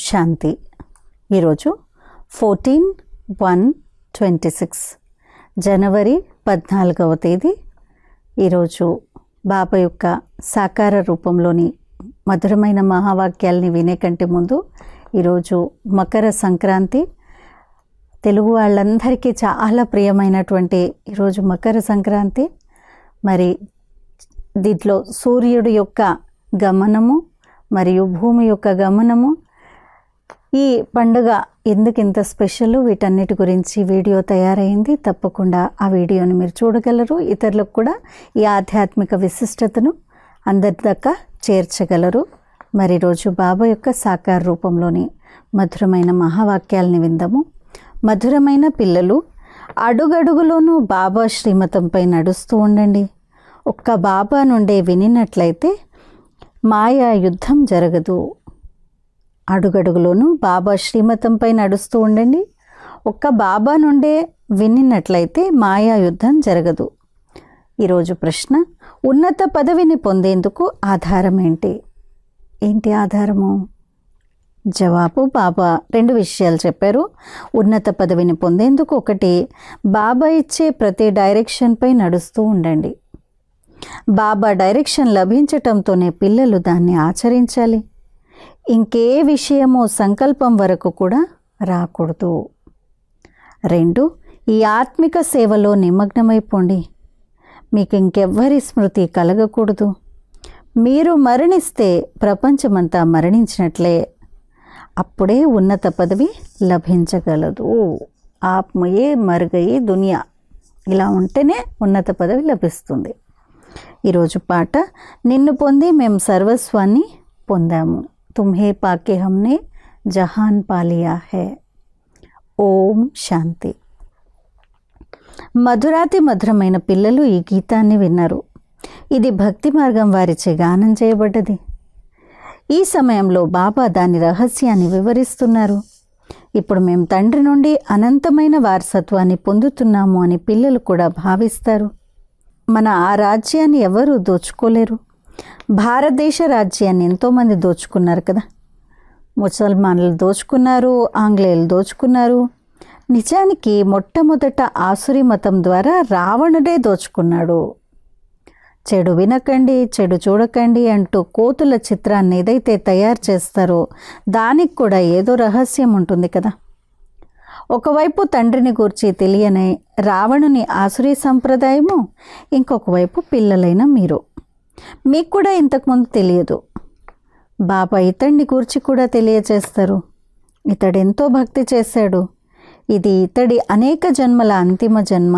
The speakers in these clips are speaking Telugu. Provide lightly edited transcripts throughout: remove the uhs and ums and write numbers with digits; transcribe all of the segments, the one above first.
శాంతి. ఈరోజు 14/1/26 జనవరి 14వ తేదీ. ఈరోజు బాబా యొక్క సాకార రూపంలోని మధురమైన మహావాక్యాల్ని వినే కంటే ముందు ఈరోజు మకర సంక్రాంతి. తెలుగు వాళ్ళందరికీ చాలా ప్రియమైనటువంటి ఈరోజు మకర సంక్రాంతి. మరి దీంట్లో సూర్యుడి యొక్క గమనము మరియు భూమి యొక్క గమనము, ఈ పండుగ ఎందుకు ఇంత స్పెషల్, వీటన్నిటి గురించి వీడియో తయారైంది. తప్పకుండా ఆ వీడియోని మీరు చూడగలరు. ఇతరులకు కూడా ఈ ఆధ్యాత్మిక విశిష్టతను అందరి దాకా చేర్చగలరు. మరి రోజు బాబా యొక్క సాకార రూపంలోని మధురమైన మహావాక్యాలని విందాము. మధురమైన పిల్లలు, అడుగడుగులోనూ బాబా శ్రీమతంపై నడుస్తూ ఉండండి. ఒక్క బాబా నుండే వినినట్లయితే మాయా యుద్ధం జరగదు. అడుగడుగులోనూ బాబా శ్రీమతంపై నడుస్తూ ఉండండి. ఒక్క బాబా నుండే వినినట్లయితే మాయా యుద్ధం జరగదు. ఈరోజు ప్రశ్న, ఉన్నత పదవిని పొందేందుకు ఆధారం ఏంటి? ఏంటి ఆధారము? జవాబు, బాబా రెండు విషయాలు చెప్పారు. ఉన్నత పదవిని పొందేందుకు ఒకటి, బాబా ఇచ్చే ప్రతి డైరెక్షన్పై నడుస్తూ ఉండండి. బాబా డైరెక్షన్ లభించటంతోనే పిల్లలు దాన్ని ఆచరించాలి. ఇంకే విషయమో సంకల్పం వరకు కూడా రాకూడదు. రెండు, ఈ ఆత్మిక సేవలో నిమగ్నమైపోండి. మీకు ఇంకెవ్వరి స్మృతి కలగకూడదు. మీరు మరణిస్తే ప్రపంచమంతా మరణించినట్లే. అప్పుడే ఉన్నత పదవి లభించగలదు. ఆత్మయే మరుగయి దునియా, ఇలా ఉంటేనే ఉన్నత పదవి లభిస్తుంది. ఈరోజు పాట, నిన్ను పొంది మేము సర్వస్వాన్ని పొందాము. తుమ్హే పాకే హమ్నే జహాన్ పాలియా హై. ఓం శాంతి. మధురాతి మధురమైన పిల్లలు ఈ గీతాన్ని విన్నారు. ఇది భక్తి మార్గం వారిచే గానం చేయబడ్డది. ఈ సమయంలో బాబా దాని రహస్యాన్ని వివరిస్తున్నారు. ఇప్పుడు మేము తండ్రి నుండి అనంతమైన వారసత్వాన్ని పొందుతున్నాము అని పిల్లలు కూడా భావిస్తారు. మన ఆ రాజ్యాన్ని ఎవరూ దోచుకోలేరు. భారతదేశ రాజ్యాన్ని ఎంతోమంది దోచుకున్నారు కదా. ముసల్మాన్లు దోచుకున్నారు, ఆంగ్లేయులు దోచుకున్నారు. నిజానికి మొట్టమొదట ఆసురి మతం ద్వారా రావణుడే దోచుకున్నాడు. చెడు వినకండి, చెడు చూడకండి అంటూ కోతుల చిత్రాన్ని ఏదైతే తయారు చేస్తారో దానికి కూడా ఏదో రహస్యం ఉంటుంది కదా. ఒకవైపు తండ్రిని గూర్చి తెలియని రావణుని ఆసురీ సంప్రదాయము, ఇంకొక వైపు పిల్లలైన మీరు. మీకు కూడా ఇంతకుముందు తెలియదు. బాబా ఇతడిని గూర్చి కూడా తెలియచేస్తారు. ఇతడెంతో భక్తి చేశాడు. ఇది ఇతడి అనేక జన్మల అంతిమ జన్మ.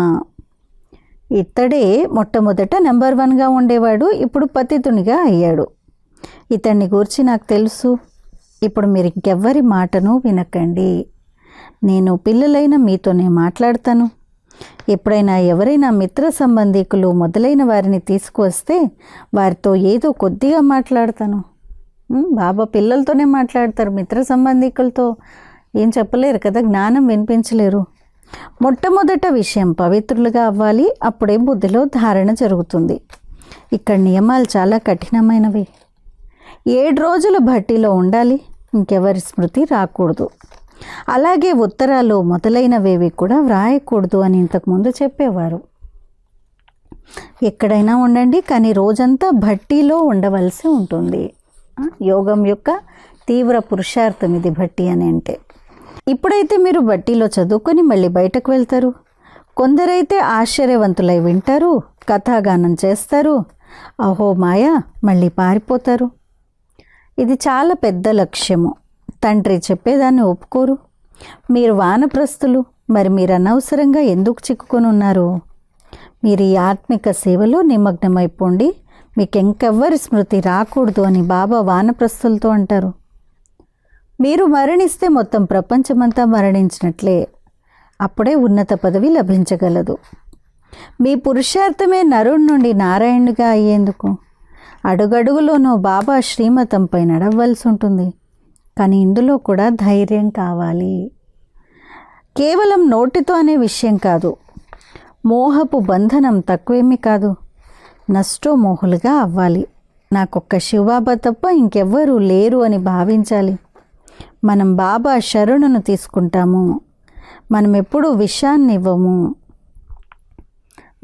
ఇతడే మొట్టమొదట నెంబర్ 1గా ఉండేవాడు, ఇప్పుడు పతితునిగా అయ్యాడు. ఇతడిని గూర్చి నాకు తెలుసు. ఇప్పుడు మీరు ఇంకెవ్వరి మాటను వినకండి. నేను పిల్లలైన మీతోనే మాట్లాడతాను. ఎప్పుడైనా ఎవరైనా మిత్ర సంబంధికులు మొదలైన వారిని తీసుకువస్తే వారితో ఏదో కొద్దిగా మాట్లాడతాను. బాబా పిల్లలతోనే మాట్లాడతారు, మిత్ర సంబంధికులతో ఏం చెప్పలేరు కదా, జ్ఞానం వినిపించలేరు. మొట్టమొదట విషయం పవిత్రులుగా అవ్వాలి. అప్పుడే బుద్ధిలో ధారణ జరుగుతుంది. ఇక్కడ నియమాలు చాలా కఠినమైనవి. 7 రోజులు భట్టీలో ఉండాలి. ఇంకెవరి స్మృతి రాకూడదు. అలాగే ఉత్తరాలు మొదలైనవేవి కూడా వ్రాయకూడదు అని ఇంతకుముందు చెప్పేవారు. ఎక్కడైనా ఉండండి, కానీ రోజంతా భట్టీలో ఉండవలసి ఉంటుంది. యోగం యొక్క తీవ్ర పురుషార్థం ఇది భట్టి అని అంటే. ఇప్పుడైతే మీరు భట్టీలో చదువుకొని మళ్ళీ బయటకు వెళ్తారు. కొందరైతే ఆశ్చర్యవంతులై వింటారు, కథాగానం చేస్తారు, అహో మాయా, మళ్ళీ పారిపోతారు. ఇది చాలా పెద్ద లక్ష్యము. తండ్రి చెప్పేదాన్ని ఒప్పుకోరు. మీరు వానప్రస్థులు, మరి మీరు అనవసరంగా ఎందుకు చిక్కుకొని ఉన్నారు? మీరు ఈ ఆత్మిక సేవలో నిమగ్నమైపోండి. మీకు ఇంకెవ్వరి స్మృతి రాకూడదు అని బాబా వానప్రస్థులతో అంటారు. మీరు మరణిస్తే మొత్తం ప్రపంచమంతా మరణించినట్లే. అప్పుడే ఉన్నత పదవి లభించగలదు. మీ పురుషార్థమే నరుడి నుండి నారాయణుడిగా అయ్యేందుకు. అడుగడుగులోనూ బాబా శ్రీమతంపై నడవలసి ఉంటుంది. కానీ ఇందులో కూడా ధైర్యం కావాలి. కేవలం నోటితో అనే విషయం కాదు. మోహపు బంధనం తక్కువేమీ కాదు. నష్టోమోహులుగా అవ్వాలి. నాకొక్క శివబాబా తప్ప ఇంకెవ్వరూ లేరు అని భావించాలి. మనం బాబా శరణును తీసుకుంటాము. మనం ఎప్పుడూ విషాన్ని ఇవ్వము.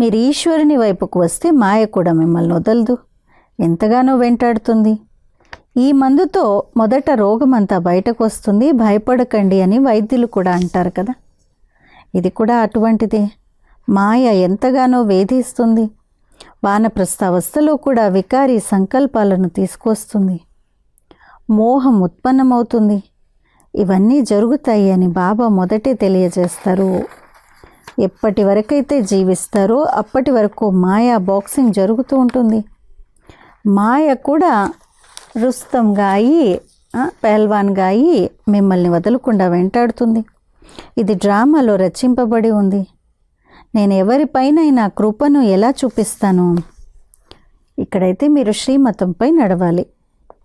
మీరు ఈశ్వరుని వైపుకు వస్తే మాయ కూడా మిమ్మల్ని వదలదు, ఎంతగానో వెంటాడుతుంది. ఈ మందుతో మొదట రోగమంతా బయటకు వస్తుంది, భయపడకండి అని వైద్యులు కూడా అంటారు కదా. ఇది కూడా అటువంటిదే. మాయ ఎంతగానో వేధిస్తుంది. వానప్రస్థ అవస్థలో కూడా వికారి సంకల్పాలను తీసుకొస్తుంది. మోహం ఉత్పన్నమవుతుంది. ఇవన్నీ జరుగుతాయి అని బాబా మొదటే తెలియజేస్తారు. ఎప్పటి వరకైతే జీవిస్తారో అప్పటి వరకు మాయా బాక్సింగ్ జరుగుతూ ఉంటుంది. మాయ కూడా రుస్తంగా అయ్యి పెహల్వాన్గా అయ్యి మిమ్మల్ని వదలకుండా వెంటాడుతుంది. ఇది డ్రామాలో రచింపబడి ఉంది. నేను ఎవరిపైనైనా కృపను ఎలా చూపిస్తాను? ఇక్కడైతే మీరు శ్రీమతంపై నడవాలి.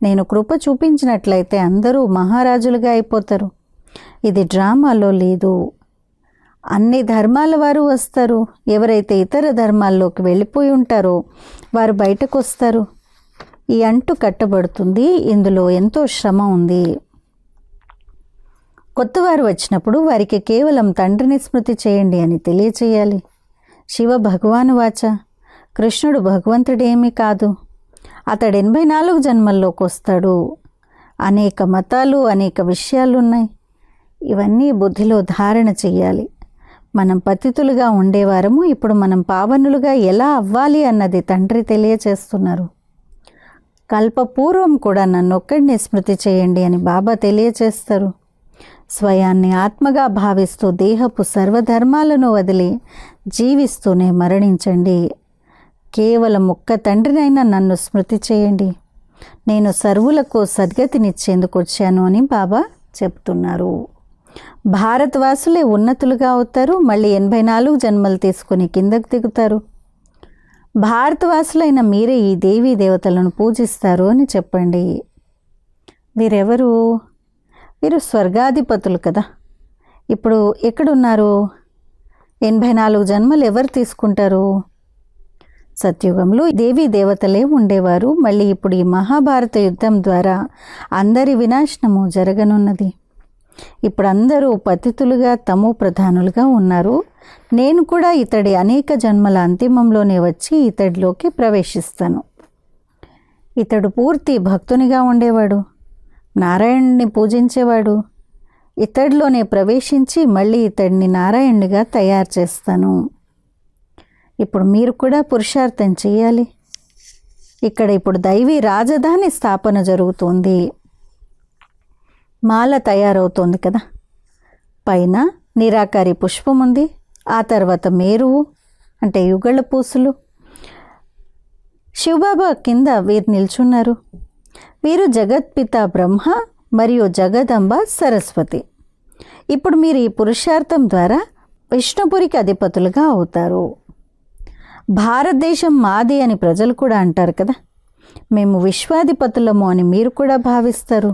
నేను కృప చూపించినట్లయితే అందరూ మహారాజులుగా అయిపోతారు. ఇది డ్రామాలో లేదు. అన్ని ధర్మాల వారు వస్తారు. ఎవరైతే ఇతర ధర్మాల్లోకి వెళ్ళిపోయి ఉంటారో వారు బయటకు వస్తారు. ఈ అంటు కట్టబడుతుంది. ఇందులో ఎంతో శ్రమ ఉంది. కొత్తవారు వచ్చినప్పుడు వారికి కేవలం తండ్రిని స్మృతి చేయండి అని తెలియచేయాలి. శివ భగవాను వాచ, కృష్ణుడు భగవంతుడేమీ కాదు. అతడు 84 జన్మల్లోకి వస్తాడు. అనేక మతాలు, అనేక విషయాలు ఉన్నాయి. ఇవన్నీ బుద్ధిలో ధారణ చెయ్యాలి. మనం పతితులుగా ఉండేవారము, ఇప్పుడు మనం పావనులుగా ఎలా అవ్వాలి అన్నది తండ్రి తెలియచేస్తున్నారు. కల్పపూర్వం కూడా నన్నొక్కడిని స్మృతి చేయండి అని బాబా తెలియచేస్తారు. స్వయాన్ని ఆత్మగా భావిస్తూ దేహపు సర్వధర్మాలను వదిలి జీవిస్తూనే మరణించండి. కేవలం ఒక్క తండ్రినైనా నన్ను స్మృతి చేయండి. నేను సర్వులకు సద్గతినిచ్చేందుకు వచ్చాను అని బాబా చెప్తున్నారు. భారతవాసులే ఉన్నతులుగా అవుతారు. మళ్ళీ 84 జన్మలు తీసుకొని కిందకు దిగుతారు. భారతవాసులైన మీరే ఈ దేవీ దేవతలను పూజిస్తారు అని చెప్పండి. వీరెవరు? వీరు స్వర్గాధిపతులు కదా. ఇప్పుడు ఎక్కడున్నారు? 84 జన్మలు ఎవరు తీసుకుంటారు? సత్యుగంలో దేవీ దేవతలే ఉండేవారు. మళ్ళీ ఇప్పుడు ఈ మహాభారత యుద్ధం ద్వారా అందరి వినాశనము జరగనున్నది. ఇప్పుడు అందరూ పతితులుగా తమో ప్రధానులుగా ఉన్నారు. నేను కూడా ఇతడి అనేక జన్మల అంతిమంలోనే వచ్చి ఇతడిలోకి ప్రవేశిస్తాను. ఇతడు పూర్తి భక్తునిగా ఉండేవాడు, నారాయణుని పూజించేవాడు. ఇతడిలోనే ప్రవేశించి మళ్ళీ ఇతడిని నారాయణునిగా తయారు చేస్తాను. ఇప్పుడు మీరు కూడా పురుషార్థం చేయాలి. ఇక్కడ ఇప్పుడు దైవీ రాజధాని స్థాపన జరుగుతుంది. మాల తయారవుతోంది కదా. పైన నిరాకారి పుష్పం ఉంది. ఆ తర్వాత మేరువు అంటే యుగళ పూసులు. శివబాబా కింద వీరు నిల్చున్నారు. వీరు జగత్పిత బ్రహ్మ మరియు జగదంబ సరస్వతి. ఇప్పుడు మీరు ఈ పురుషార్థం ద్వారా విష్ణుపురికి అధిపతులుగా అవుతారు. భారతదేశం మాది అని ప్రజలు కూడా అంటారు కదా. మేము విశ్వాధిపతులము అని మీరు కూడా భావిస్తారు.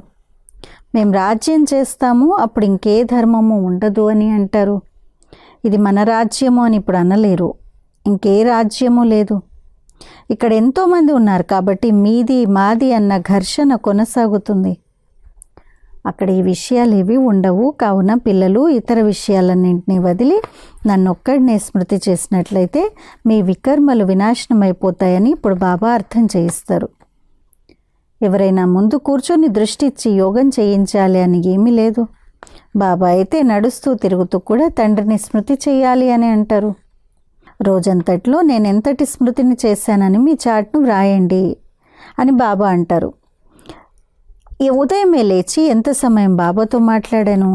మేము రాజ్యం చేస్తాము, అప్పుడు ఇంకే ధర్మము ఉండదు అని అంటారు. ఇది మన రాజ్యము అని ఇప్పుడు అనలేరు. ఇంకే రాజ్యము లేదు. ఇక్కడ ఎంతోమంది ఉన్నారు కాబట్టి మీది మాది అన్న ఘర్షణ కొనసాగుతుంది. అక్కడ ఈ విషయాలు ఏవి ఉండవు. కావున పిల్లలు ఇతర విషయాలన్నింటినీ వదిలి నన్నొక్కడినే స్మృతి చేసినట్లయితే మీ వికర్మలు వినాశనమైపోతాయని ఇప్పుడు బాబా అర్థం చేయిస్తారు. ఎవరైనా ముందు కూర్చొని దృష్టి ఇచ్చి యోగం చేయించాలి అని ఏమీ లేదు. బాబా అయితే నడుస్తూ తిరుగుతూ కూడా తండ్రిని స్మృతి చేయాలి అని అంటారు. రోజంతట్లో నేను ఎంతటి స్మృతిని చేశానని మీ చాట్ను వ్రాయండి అని బాబా అంటారు. ఈ ఉదయమే లేచి ఎంత సమయం బాబాతో మాట్లాడాను,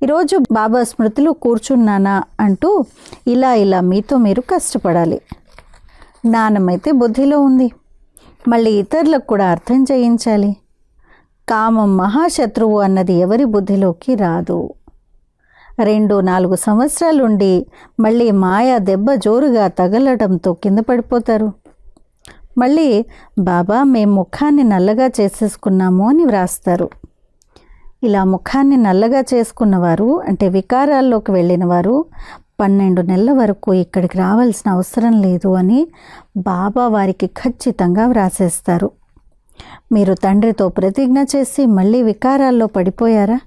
ఈరోజు బాబా స్మృతిలో కూర్చున్నానా అంటూ ఇలా మీతో మీరు కష్టపడాలి. జ్ఞానమైతే బుద్ధిలో ఉంది. మళ్ళీ ఇతరులకు కూడా అర్థం చేయించాలి. కామం మహాశత్రువు అన్నది ఎవరి బుద్ధిలోకి రాదు. 2-4 సంవత్సరాలుండి మళ్ళీ మాయా దెబ్బ జోరుగా తగలడంతో కింద పడిపోతారు. మళ్ళీ బాబా మేము ముఖాన్ని నల్లగా చేసేసుకున్నాము అని వ్రాస్తారు. ఇలా ముఖాన్ని నల్లగా చేసుకున్నవారు అంటే వికారాల్లోకి వెళ్ళిన వారు 12 నెలల వరకు ఇక్కడికి రావాల్సిన అవసరం లేదు అని బాబా వారికి ఖచ్చితంగా వ్రాసేస్తారు. మీరు తండ్రితో ప్రతిజ్ఞ చేసి మళ్ళీ వికారాల్లో పడిపోయారా?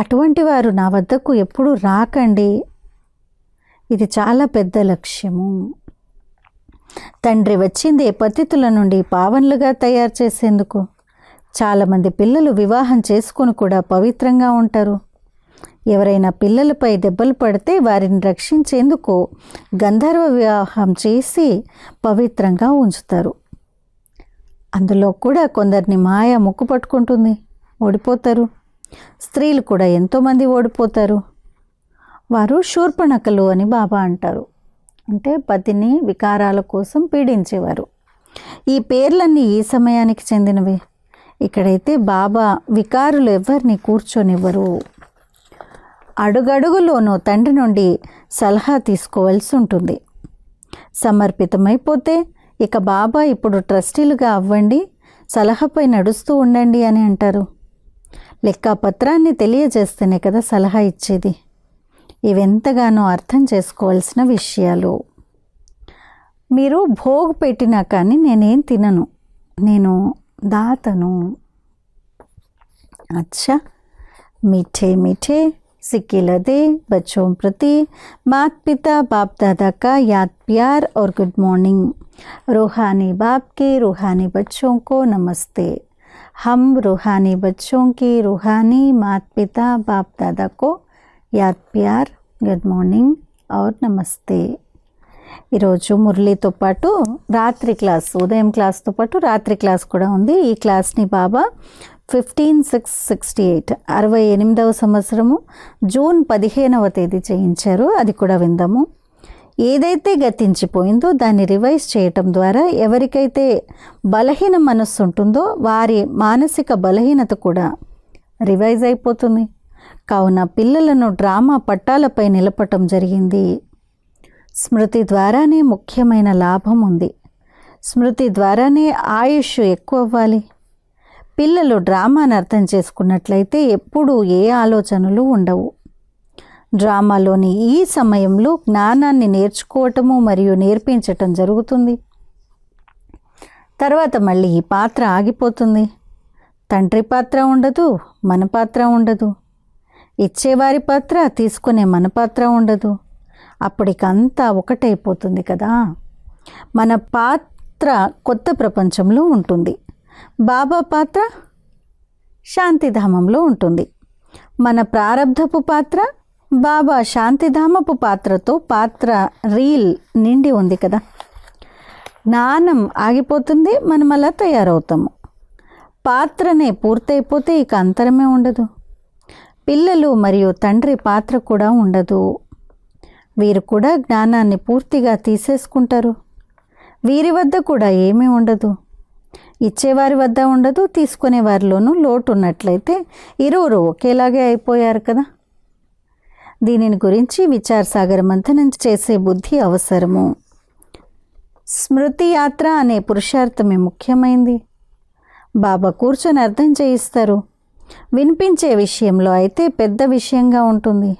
అటువంటి వారు నా వద్దకు ఎప్పుడూ రాకండి. ఇది చాలా పెద్ద లక్ష్యము. తండ్రి వచ్చింది పతితుల నుండి పావనులుగా తయారు చేసేందుకు. చాలామంది పిల్లలు వివాహం చేసుకొని కూడా పవిత్రంగా ఉంటారు. ఎవరైనా పిల్లలపై దెబ్బలు పడితే వారిని రక్షించేందుకు గంధర్వ వివాహం చేసి పవిత్రంగా ఉంచుతారు. అందులో కూడా కొందరిని మాయ ముక్కు పట్టుకుంటుంది, ఓడిపోతారు. స్త్రీలు కూడా ఎంతోమంది ఓడిపోతారు. వారు శూర్పణఖలు అని బాబా అంటారు. అంటే పతిని వికారాల కోసం పీడించేవారు. ఈ పేర్లన్నీ ఈ సమయానికి చెందినవే. ఇక్కడైతే బాబా వికారులు ఎవరిని కూర్చొనివ్వరు. అడుగడుగులోనూ తండ్రి నుండి సలహా తీసుకోవాల్సి ఉంటుంది. సమర్పితమైపోతే ఇక బాబా ఇప్పుడు ట్రస్టీలుగా అవ్వండి, సలహాపై నడుస్తూ ఉండండి అని అంటారు. లెక్కాపత్రాన్ని తెలియజేస్తేనే కదా సలహా ఇచ్చేది. ఇవెంతగానో అర్థం చేసుకోవాల్సిన విషయాలు. మీరు భోగ్ పెట్టినా కానీ నేనేం తినను, నేను దాతను. अच्छा, मीठे मीठे सिक्के लदे बच्चों प्रति माता पिता बाप दादा का याद प्यार और गुड मॉर्निंग. रूहानी बाप के रूहानी बच्चों को नमस्ते. हम रूहानी बच्चों की रूहानी माता पिता बाप दादा को యాద్ ప్యార్, గుడ్ మార్నింగ్ ఔర్ నమస్తే. ఈరోజు మురళీతో పాటు రాత్రి క్లాస్, ఉదయం క్లాస్తో పాటు రాత్రి క్లాస్ కూడా ఉంది. ఈ క్లాస్ని బాబా 15/6/68 68వ సంవత్సరము జూన్ 15వ తేదీ చేయించారు. అది కూడా విందాము. ఏదైతే గతించిపోయిందో దాన్ని రివైజ్ చేయటం ద్వారా ఎవరికైతే బలహీన మనస్సు ఉంటుందో వారి మానసిక బలహీనత కూడా రివైజ్ అయిపోతుంది. కావున పిల్లలను డ్రామా పట్టాలపై నిలపటం జరిగింది. స్మృతి ద్వారానే ముఖ్యమైన లాభం ఉంది. స్మృతి ద్వారానే ఆయుష్ ఎక్కువ అవ్వాలి. పిల్లలు డ్రామాను అర్థం చేసుకున్నట్లయితే ఎప్పుడూ ఏ ఆలోచనలు ఉండవు. డ్రామాలోని ఈ సమయంలో జ్ఞానాన్ని నేర్చుకోవటము మరియు నేర్పించటం జరుగుతుంది. తర్వాత మళ్ళీ ఈ పాత్ర ఆగిపోతుంది. తండ్రి పాత్ర ఉండదు, మన పాత్ర ఉండదు. ఇచ్చేవారి పాత్ర, తీసుకునే మన పాత్ర ఉండదు. అప్పటికంతా ఒకటైపోతుంది కదా. మన పాత్ర కొత్త ప్రపంచంలో ఉంటుంది. బాబా పాత్ర శాంతిధామంలో ఉంటుంది. మన ప్రారబ్ధపు పాత్ర బాబా శాంతిధామపు పాత్రతో పాత్ర రీల్ నిండి ఉంది కదా. జ్ఞానం ఆగిపోతుంది, మనం అలా తయారవుతాము. పాత్రనే పూర్తయిపోతే ఇక అంతరమే ఉండదు. పిల్లలు మరియు తండ్రి పాత్ర కూడా ఉండదు. వీరు కూడా జ్ఞానాన్ని పూర్తిగా తీసేసుకుంటారు. వీరి వద్ద కూడా ఏమీ ఉండదు. ఇచ్చేవారి వద్ద ఉండదు, తీసుకునే వారిలోనూ లోటు ఉన్నట్లయితే ఇరువురు ఒకేలాగే అయిపోయారు కదా. దీనిని గురించి విచార సాగర మంథనం చేసే బుద్ధి అవసరము. స్మృతి యాత్ర అనే పురుషార్థమే ముఖ్యమైంది. బాబా కూర్చొని అర్థం చేయిస్తారు. వినిపించే విషయంలో అయితే పెద్ద విషయంగా ఉంటుంది,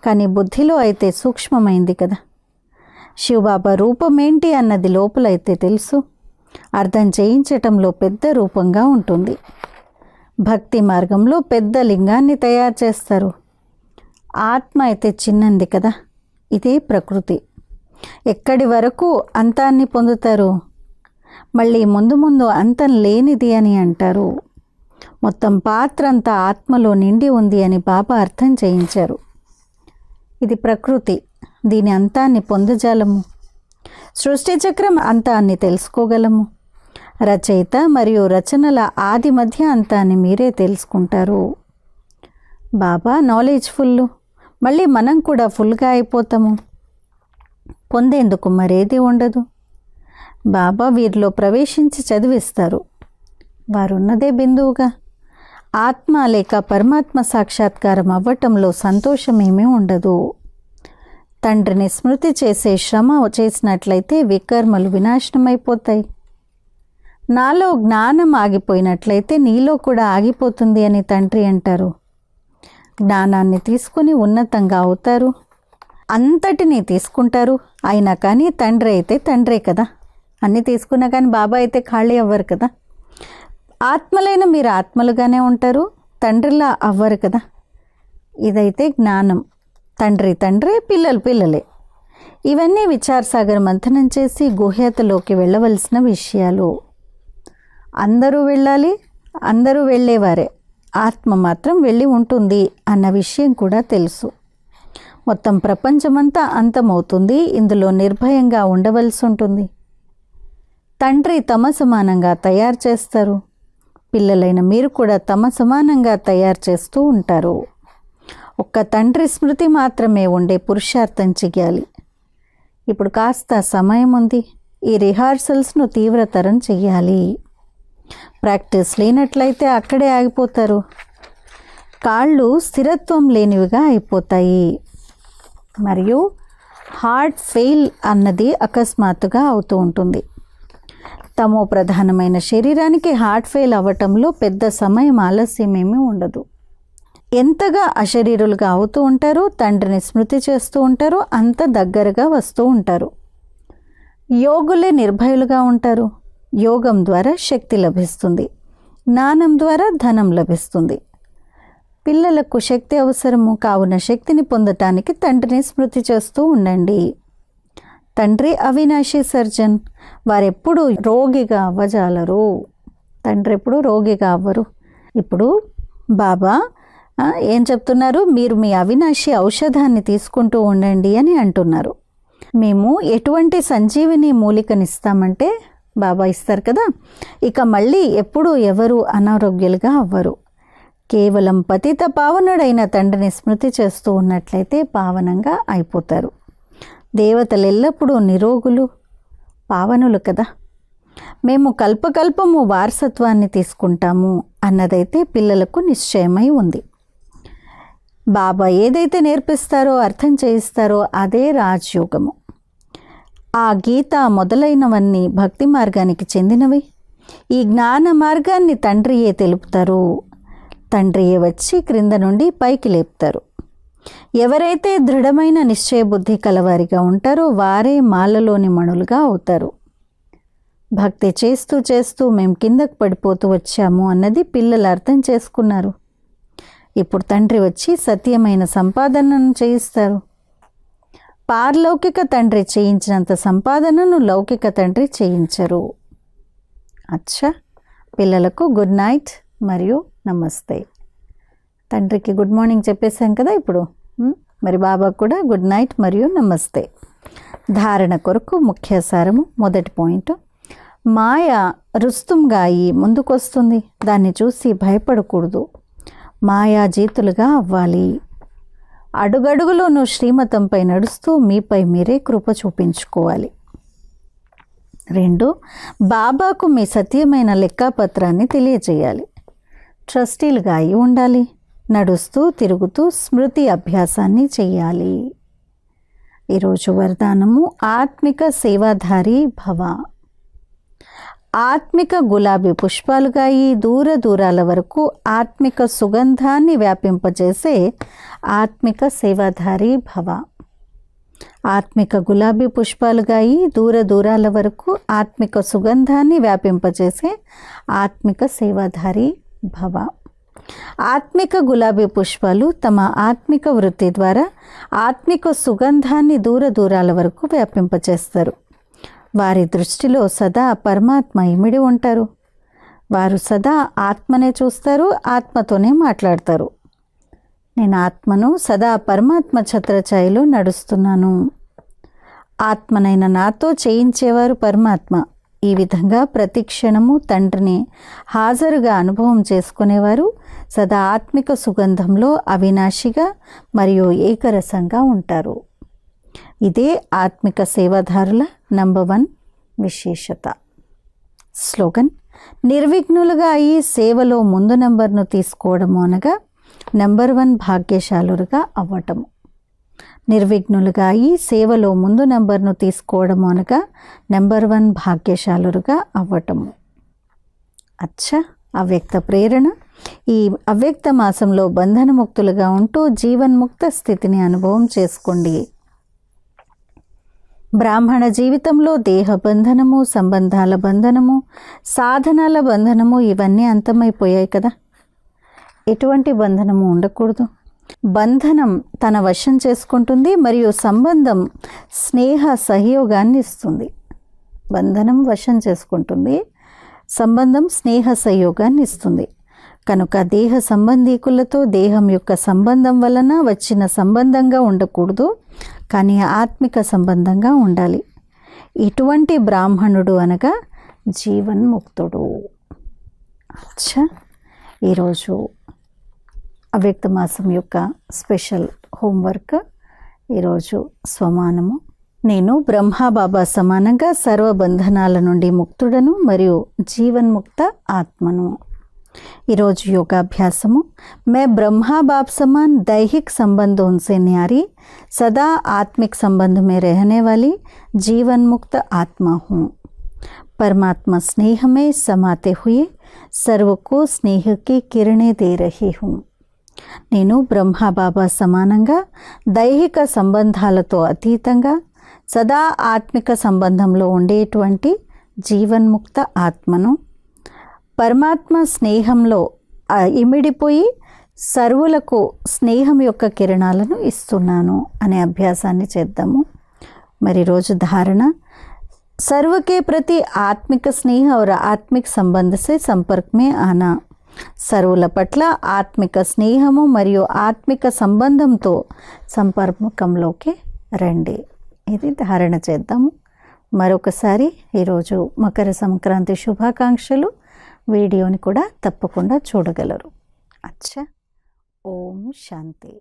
కానీ బుద్ధిలో అయితే సూక్ష్మమైంది కదా. శివబాబా రూపమేంటి అన్నది లోపలైతే తెలుసు, అర్థం చేయించటంలో పెద్ద రూపంగా ఉంటుంది. భక్తి మార్గంలో పెద్ద లింగాన్ని తయారు చేస్తారు. ఆత్మ అయితే చిన్నది కదా. ఇదే ప్రకృతి. ఎక్కడి వరకు అంతాన్ని పొందుతారు, మళ్ళీ ముందు ముందు అంతం లేనిది అని అంటారు. మొత్తం పాత్ర అంతా ఆత్మలో నిండి ఉంది అని బాబా అర్థం చేయించారు. ఇది ప్రకృతి, దీని అంతాన్ని పొందజాలము. సృష్టి చక్రం అంతాన్ని తెలుసుకోగలము. రచయిత మరియు రచనల ఆది మధ్య అంతాన్ని మీరే తెలుసుకుంటారు. బాబా నాలెడ్జ్ ఫుల్, మళ్ళీ మనం కూడా ఫుల్గా అయిపోతాము. పొందేందుకు మరేది ఉండదు. బాబా వీరిలో ప్రవేశించి చదివిస్తారు. వారున్నదే బిందువుగా. ఆత్మ లేక పరమాత్మ సాక్షాత్కారం అవ్వటంలో సంతోషమేమీ ఉండదు. తండ్రిని స్మృతి చేసే శ్రమ చేసినట్లయితే వికర్మలు వినాశనమైపోతాయి. నాలో జ్ఞానం ఆగిపోయినట్లయితే నీలో కూడా ఆగిపోతుంది అని తండ్రి అంటారు. జ్ఞానాన్ని తీసుకుని ఉన్నతంగా అవుతారు. అంతటినీ తీసుకుంటారు. అయినా కానీ తండ్రి అయితే తండ్రే కదా. అన్నీ తీసుకున్నా కానీ బాబా అయితే ఖాళీ అవ్వరు కదా. ఆత్మలైన మీరు ఆత్మలుగానే ఉంటారు, తండ్రిలా అవ్వరు కదా. ఇదైతే జ్ఞానం. తండ్రి తండ్రే, పిల్లలు పిల్లలే. ఇవన్నీ విచారసాగర్ మంథనం చేసి గుహ్యతలోకి వెళ్ళవలసిన విషయాలు. అందరూ వెళ్ళాలి, అందరూ వెళ్ళేవారే, ఆత్మ మాత్రం వెళ్ళి ఉంటుంది అన్న విషయం కూడా తెలుసు. మొత్తం ప్రపంచమంతా అంతమవుతుంది, ఇందులో నిర్భయంగా ఉండవలసి ఉంటుంది. తండ్రి తమ సమానంగా తయారు చేస్తారు, పిల్లలైన మీరు కూడా తమ సమానంగా తయారు చేస్తూ ఉంటారు. ఒక్క తండ్రి స్మృతి మాత్రమే ఉండే పురుషార్థం చెయ్యాలి. ఇప్పుడు కాస్త సమయం ఉంది, ఈ రిహార్సల్స్ను తీవ్రతరం చెయ్యాలి. ప్రాక్టీస్ లేనట్లయితే అక్కడే ఆగిపోతారు. కాళ్ళు స్థిరత్వం లేనివిగా అయిపోతాయి. మరియు హార్ట్ ఫెయిల్ అన్నది అకస్మాత్తుగా అవుతూ ఉంటుంది. తమో ప్రధానమైన శరీరానికి హార్ట్ ఫెయిల్ అవ్వటంలో పెద్ద సమయం ఆలస్యమేమీ ఉండదు. ఎంతగా అశరీరులుగా అవుతూ ఉంటారో, తండ్రిని స్మృతి చేస్తూ ఉంటారో అంత దగ్గరగా వస్తూ ఉంటారు. యోగులే నిర్భయులుగా ఉంటారు. యోగం ద్వారా శక్తి లభిస్తుంది, జ్ఞానం ద్వారా ధనం లభిస్తుంది. పిల్లలకు శక్తి అవసరము కావున శక్తిని పొందటానికి తండ్రిని స్మృతి చేస్తూ ఉండండి. తండ్రి అవినాశి సర్జన్, వారెప్పుడు రోగిగా అవ్వజాలరు. తండ్రి ఎప్పుడు రోగిగా అవ్వరు. ఇప్పుడు బాబా ఏం చెప్తున్నారు, మీరు మీ అవినాశి ఔషధాన్ని తీసుకుంటూ ఉండండి అని అంటున్నారు. మేము ఎటువంటి సంజీవిని మూలికనిస్తామంటే బాబా ఇస్తారు కదా. ఇక మళ్ళీ ఎప్పుడు ఎవరు అనారోగ్యాలుగా అవ్వరు. కేవలం పతిత పావనుడైన తండ్రిని స్మృతి చేస్తూ ఉన్నట్లయితే పావనంగా అయిపోతారు. దేవతలు ఎల్లప్పుడూ నిరోగులు, పావనులు కదా. మేము కల్పకల్పము వారసత్వాన్ని తీసుకుంటాము అన్నదైతే పిల్లలకు నిశ్చయమై ఉంది. బాబా ఏదైతే నేర్పిస్తారో, అర్థం చేయిస్తారో అదే రాజయోగము. ఆ గీత మొదలైనవన్నీ భక్తి మార్గానికి చెందినవి. ఈ జ్ఞాన మార్గాన్ని తండ్రియే తెలుపుతారు. తండ్రియే వచ్చి క్రింద నుండి పైకి లేపుతారు. ఎవరైతే దృఢమైన నిశ్చయబుద్ధి కలవారిగా ఉంటారో వారే మాలలోని మణులుగా అవుతారు. భక్తి చేస్తూ చేస్తూ మేము కిందకు పడిపోతూ వచ్చాము అన్నది పిల్లలు అర్థం చేసుకున్నారు. ఇప్పుడు తండ్రి వచ్చి సత్యమైన సంపాదనను చేయిస్తారు. పారలౌకిక తండ్రి చేయించినంత సంపాదనను లౌకిక తండ్రి చేయించరు. అచ్చా, పిల్లలకు గుడ్ నైట్ మరియు నమస్తే. తండ్రికి గుడ్ మార్నింగ్ చెప్పేశాం కదా ఇప్పుడు. మరి బాబాకు కూడా గుడ్ నైట్ మరియు నమస్తే. ధారణ కొరకు ముఖ్య సారము. మొదటి పాయింట్, మాయ రుస్తుంగా అయి ముందుకొస్తుంది. దాన్ని చూసి భయపడకూడదు. మాయాజీతులుగా అవ్వాలి. అడుగడుగులోనూ శ్రీమతంపై నడుస్తూ మీపై మీరే కృప చూపించుకోవాలి. 2, బాబాకు మీ సత్యమైన లెక్కాపత్రాన్ని తెలియజేయాలి. ట్రస్టీలుగా అయి ఉండాలి. నడుస్తూ తిరుగుతూ స్మృతి అభ్యాసాన్ని చేయాలి. ఈరోజు వరదానము, ఆత్మిక సేవాధారి భవ. ఆత్మిక గులాబీ పుష్పాలుగా ఈ దూర దూరాల వరకు ఆత్మిక సుగంధాన్ని వ్యాపింపజేసే ఆత్మిక సేవాధారి భవ. ఆత్మిక గులాబీ పుష్పాలుగా ఈ దూర దూరాల వరకు ఆత్మిక సుగంధాన్ని వ్యాపింపజేసే ఆత్మిక సేవాధారి భవ. ఆత్మిక గులాబీ పుష్పాలు తమ ఆత్మిక వృత్తి ద్వారా ఆత్మిక సుగంధాన్ని దూర దూరాల వరకు వ్యాపింపచేస్తారు. వారి దృష్టిలో సదా పరమాత్మ ఇమిడి ఉంటారు. వారు సదా ఆత్మనే చూస్తారు, ఆత్మతోనే మాట్లాడతారు. నేను ఆత్మను, సదా పరమాత్మ ఛత్రఛాయలో నడుస్తున్నాను. ఆత్మనైన నాతో చేయించేవారు పరమాత్మ. ఈ విధంగా ప్రతి క్షణము తండ్రిని హాజరుగా అనుభవం చేసుకునేవారు సదా ఆత్మిక సుగంధంలో అవినాశిగా మరియు ఏకరసంగా ఉంటారు. ఇదే ఆత్మిక సేవాదారుల నంబర్ 1 విశేషత. స్లోగన్, నిర్విఘ్నులుగా అయి సేవలో ముందు నంబర్ను తీసుకోవడము అనగా నంబర్ 1 భాగ్యశాలురుగా అవ్వటము. నిర్విఘ్నులుగా అయి సేవలో ముందు నంబర్ను తీసుకోవడము అనగా నంబర్ 1 భాగ్యశాలురుగా అవ్వటము. అచ్చా, అవ్యక్త ప్రేరణ. ఈ అవ్యక్త మాసంలో బంధనముక్తులుగా ఉంటూ జీవన్ముక్త స్థితిని అనుభవం చేసుకోండి. బ్రాహ్మణ జీవితంలో దేహ బంధనము, సంబంధాల బంధనము, సాధనాల బంధనము ఇవన్నీ అంతమైపోయాయి కదా. ఎటువంటి బంధనము ఉండకూడదు. బంధనం తన వశం చేసుకుంటుంది మరియు సంబంధం స్నేహ సహయోగాన్ని ఇస్తుంది. బంధనం వశం చేసుకుంటుంది, సంబంధం స్నేహ సహయోగాన్ని ఇస్తుంది. కనుక దేహ సంబంధీకులతో దేహం యొక్క సంబంధం వలన వచ్చిన సంబంధంగా ఉండకూడదు, కానీ ఆత్మిక సంబంధంగా ఉండాలి. ఇటువంటి బ్రాహ్మణుడు అనగా జీవన్ముక్తుడు. అచ్చా, ఈరోజు అవ్యక్త మాసం యొక్క స్పెషల్ హోంవర్క్. ఈరోజు స్వమానము. నేను బ్రహ్మబాబా సమానంగా సర్వబంధనాల నుండి ముక్తుడను మరియు జీవన్ముక్త ఆత్మను. ఈరోజు योगाभ्यासము. मैं ब्रह्मा बाप समान दैहिक संबंधों से न्यारी सदा आत्मिक संबंध में रहने वाली जीवन मुक्त आत्मा हूँ. परमात्मा स्नेह में समाते हुए सर्व को स्नेह की किरणें दे रही हूँ. నేను బ్రహ్మ బాబా సమానంగా దైహిక సంబంధాలతో అతీతంగా సదా ఆత్మిక సంబంధంలో ఉండేటువంటి జీవన్ముక్త ఆత్మను. పరమాత్మ స్నేహంలో ఇమిడిపోయి సర్వులకు స్నేహం యొక్క కిరణాలను ఇస్తున్నాను అనే అభ్యాసాన్ని చేద్దాము. మరి రోజు ధారణ. सर्व के प्रति आत्मिक स्नेह और आत्मिक संबंध से संपर्क में आना. సర్వుల పట్ల ఆత్మిక స్నేహము మరియు ఆత్మిక సంబంధంతో సంపర్కంలోకి రండి. ఇది ధారణ చేద్దాము. మరొకసారి ఈరోజు మకర సంక్రాంతి శుభాకాంక్షలు. వీడియోని కూడా తప్పకుండా చూడగలరు. అచ్చా, ఓం శాంతి.